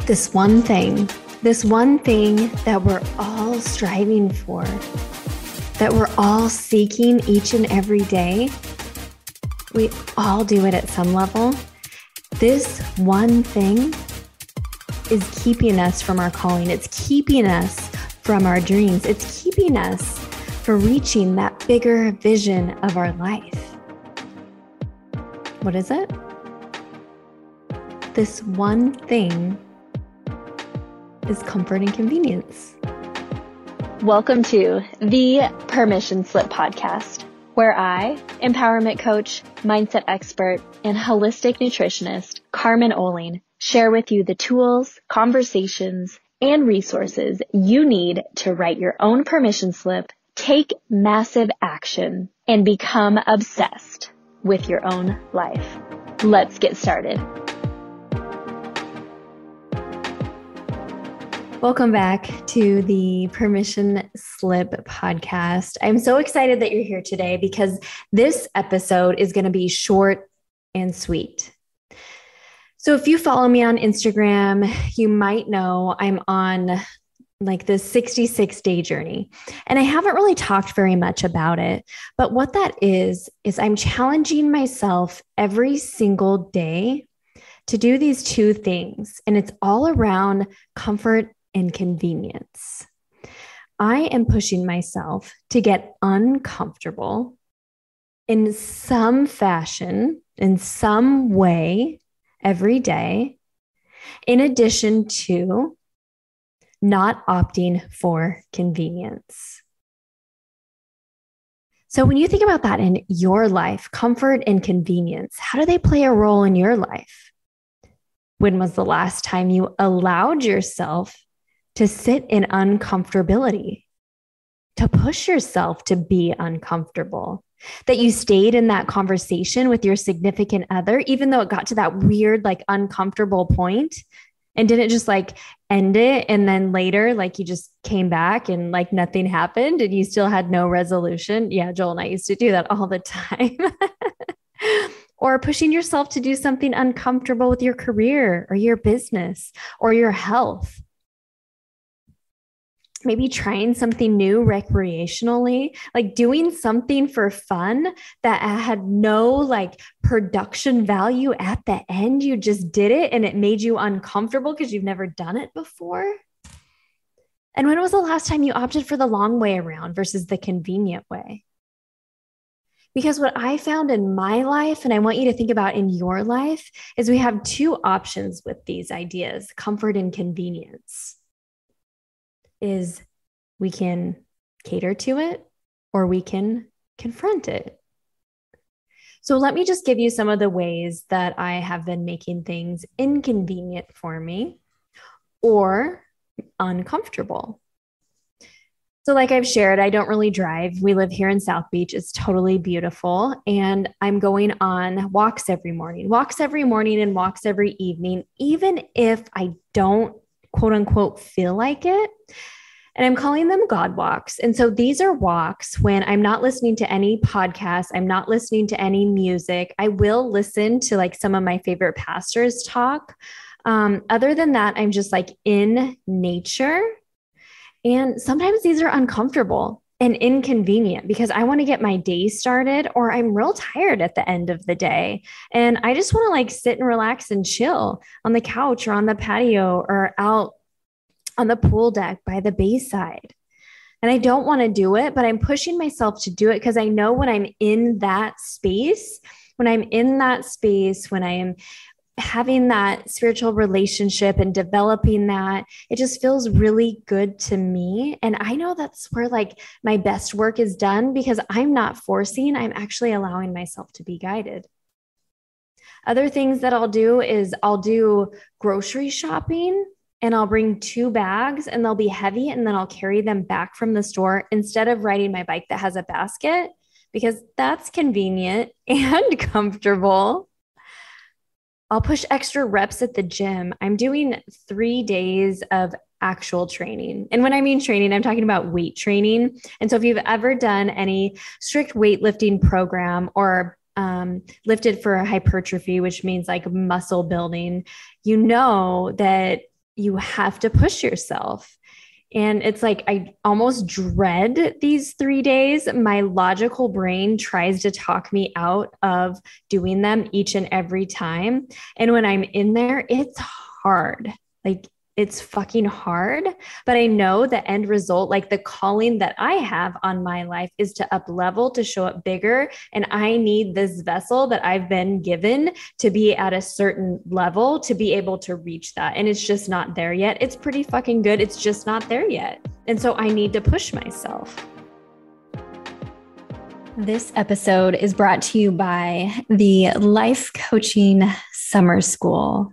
this one thing that we're all striving for, that we're all seeking each and every day. We all do it at some level. This one thing is keeping us from our calling. It's keeping us from our dreams. It's keeping us from reaching that bigger vision of our life. What is it? This one thing is comfort and convenience. Welcome to the Permission Slip podcast, where I, empowerment coach, mindset expert, and holistic nutritionist Carmen Oling, share with you the tools, conversations, and resources you need to write your own permission slip, take massive action, and become obsessed with your own life. Let's get started. Welcome back to the Permission Slip podcast. I'm so excited that you're here today because this episode is going to be short and sweet. So if you follow me on Instagram, you might know I'm on like this 66-day journey. And I haven't really talked very much about it. But what that is I'm challenging myself every single day to do these two things. And it's all around comfort and convenience. I am pushing myself to get uncomfortable in some fashion, in some way every day, in addition to not opting for convenience. So when you think about that in your life, comfort and convenience, how do they play a role in your life? When was the last time you allowed yourself to sit in uncomfortability, to push yourself to be uncomfortable, that you stayed in that conversation with your significant other, even though it got to that weird, like uncomfortable point, and didn't just like end it. And then later, like you just came back and like nothing happened and you still had no resolution. Yeah, Joel and I used to do that all the time. Or pushing yourself to do something uncomfortable with your career or your business or your health. Maybe trying something new recreationally, like doing something for fun that had no like production value at the end. You just did it and it made you uncomfortable because you've never done it before. And when was the last time you opted for the long way around versus the convenient way? Because what I found in my life, and I want you to think about in your life, is we have two options with these ideas, comfort and convenience. Is we can cater to it or we can confront it. So let me just give you some of the ways that I have been making things inconvenient for me or uncomfortable. So like I've shared, I don't really drive. We live here in South Beach. It's totally beautiful. And I'm going on walks every morning and walks every evening, even if I don't quote unquote feel like it. And I'm calling them God walks. And so these are walks when I'm not listening to any podcasts. I'm not listening to any music. I will listen to like some of my favorite pastors talk. Other than that, I'm just like in nature. And sometimes these are uncomfortable and inconvenient because I want to get my day started or I'm real tired at the end of the day. And I just want to like sit and relax and chill on the couch or on the patio or out on the pool deck by the bayside. And I don't want to do it, but I'm pushing myself to do it because I know when I'm in that space, when I am having that spiritual relationship and developing that, it just feels really good to me. And I know that's where like my best work is done because I'm not forcing, I'm actually allowing myself to be guided. Other things that I'll do is I'll do grocery shopping. And I'll bring 2 bags and they'll be heavy and then I'll carry them back from the store instead of riding my bike that has a basket because that's convenient and comfortable. I'll push extra reps at the gym. I'm doing 3 days of actual training. And when I mean training, I'm talking about weight training. And so if you've ever done any strict weightlifting program or lifted for hypertrophy, which means like muscle building, you know that you have to push yourself. And it's like, I almost dread these 3 days. My logical brain tries to talk me out of doing them each and every time. And when I'm in there, it's hard. Like, it's fucking hard, but I know the end result, like the calling that I have on my life is to up level, to show up bigger. And I need this vessel that I've been given to be at a certain level to be able to reach that. And it's just not there yet. It's pretty fucking good. It's just not there yet. And so I need to push myself. This episode is brought to you by the Life Coaching Summer School.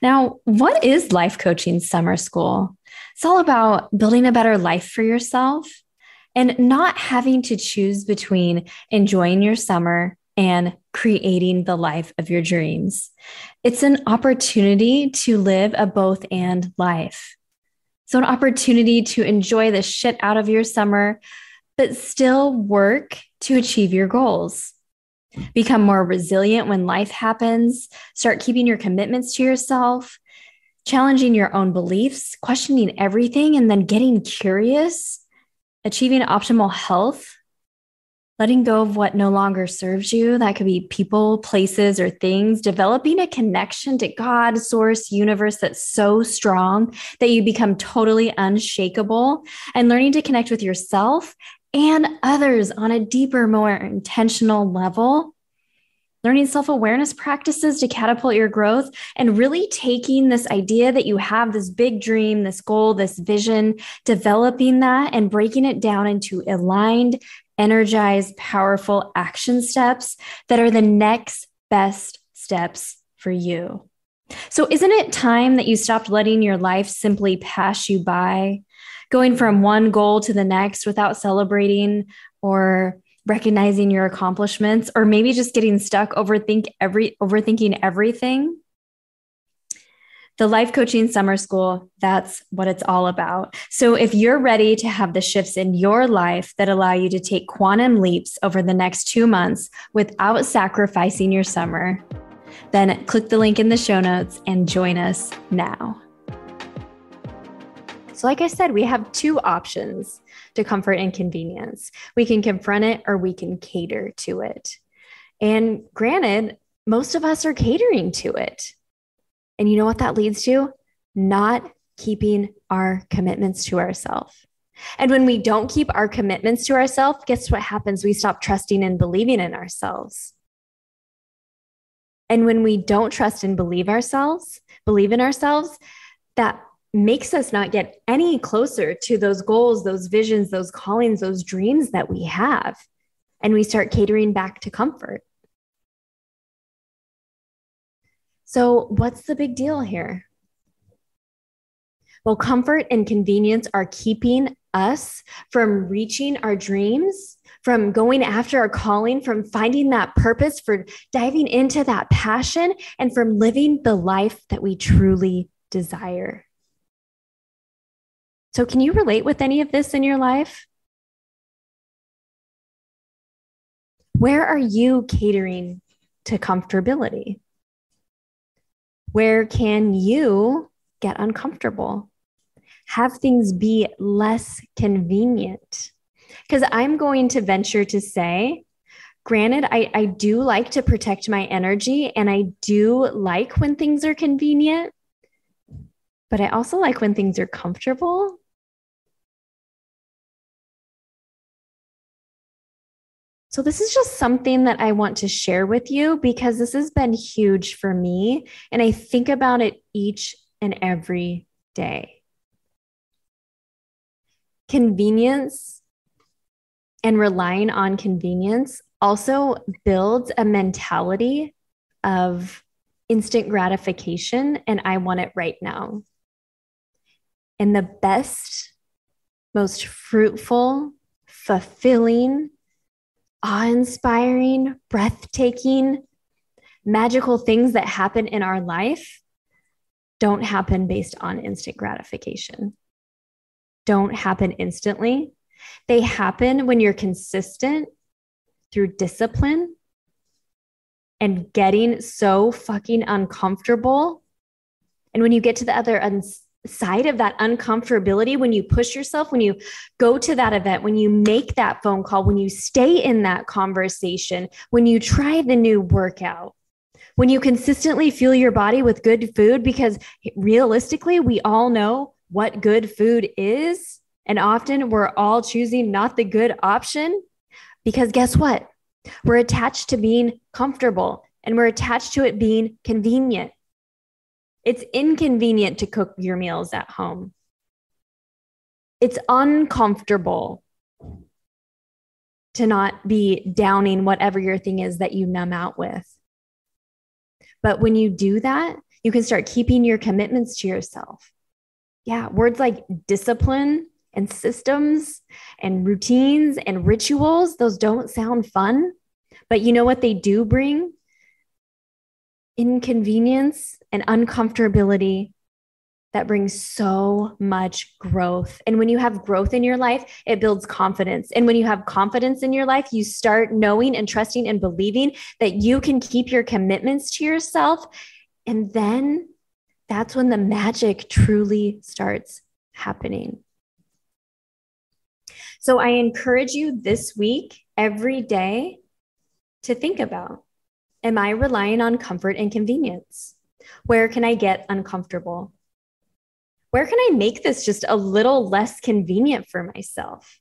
Now, what is Life Coaching Summer School? It's all about building a better life for yourself and not having to choose between enjoying your summer and creating the life of your dreams. It's an opportunity to live a both and life. So an opportunity to enjoy the shit out of your summer, but still work to achieve your goals. Become more resilient when life happens. Start keeping your commitments to yourself, challenging your own beliefs, questioning everything, and then getting curious, achieving optimal health, letting go of what no longer serves you. That could be people, places, or things. Developing a connection to God, source, universe that's so strong that you become totally unshakable, and learning to connect with yourself and others on a deeper, more intentional level, learning self-awareness practices to catapult your growth, and really taking this idea that you have this big dream, this goal, this vision, developing that and breaking it down into aligned, energized, powerful action steps that are the next best steps for you. So isn't it time that you stopped letting your life simply pass you by, going from one goal to the next without celebrating or recognizing your accomplishments, or maybe just getting stuck overthinking everything? The Life Coaching Summer School, that's what it's all about. So if you're ready to have the shifts in your life that allow you to take quantum leaps over the next 2 months without sacrificing your summer, then click the link in the show notes and join us now. So like I said, we have two options to comfort and convenience. We can confront it or we can cater to it. And granted, most of us are catering to it. And you know what that leads to? Not keeping our commitments to ourselves. And when we don't keep our commitments to ourselves, guess what happens? We stop trusting and believing in ourselves. And when we don't trust and believe in ourselves, that makes us not get any closer to those goals, those visions, those callings, those dreams that we have. And we start catering back to comfort. So what's the big deal here? Well, comfort and convenience are keeping us from reaching our dreams, from going after our calling, from finding that purpose, for diving into that passion, and from living the life that we truly desire. So can you relate with any of this in your life? Where are you catering to comfortability? Where can you get uncomfortable? Have things be less convenient? Because I'm going to venture to say, granted, I do like to protect my energy, and I do like when things are convenient, but I also like when things are comfortable. So this is just something that I want to share with you because this has been huge for me, and I think about it each and every day. Convenience and relying on convenience also builds a mentality of instant gratification, and I want it right now. And the best, most fruitful, fulfilling, awe-inspiring, breathtaking, magical things that happen in our life don't happen based on instant gratification. Don't happen instantly. They happen when you're consistent through discipline and getting so fucking uncomfortable And when you get to the other side of that uncomfortability, when you push yourself, when you go to that event, when you make that phone call, when you stay in that conversation, when you try the new workout, when you consistently fuel your body with good food, because realistically, we all know what good food is. And often we're all choosing not the good option, because guess what? We're attached to being comfortable, and we're attached to it being convenient. It's inconvenient to cook your meals at home. It's uncomfortable to not be downing whatever your thing is that you numb out with. But when you do that, you can start keeping your commitments to yourself. Yeah, words like discipline and systems and routines and rituals, those don't sound fun, but you know what they do bring? Inconvenience and uncomfortability that brings so much growth. And when you have growth in your life, it builds confidence. And when you have confidence in your life, you start knowing and trusting and believing that you can keep your commitments to yourself. And then that's when the magic truly starts happening. So I encourage you this week, every day, to think about, am I relying on comfort and convenience? Where can I get uncomfortable? Where can I make this just a little less convenient for myself?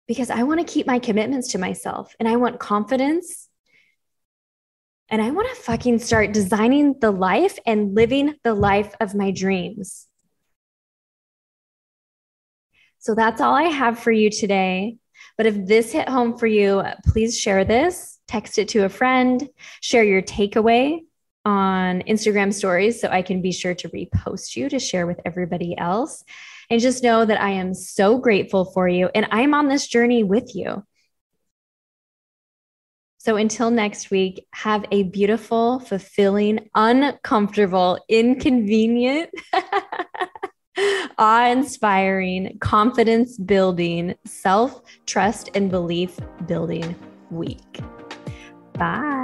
Because I want to keep my commitments to myself, and I want confidence, and I want to fucking start designing the life and living the life of my dreams. So that's all I have for you today. But if this hit home for you, please share this, text it to a friend, share your takeaway on Instagram stories so I can be sure to repost you to share with everybody else. And just know that I am so grateful for you, and I'm on this journey with you. So until next week, have a beautiful, fulfilling, uncomfortable, inconvenient, awe-inspiring, confidence-building, self-trust and belief-building week. Bye.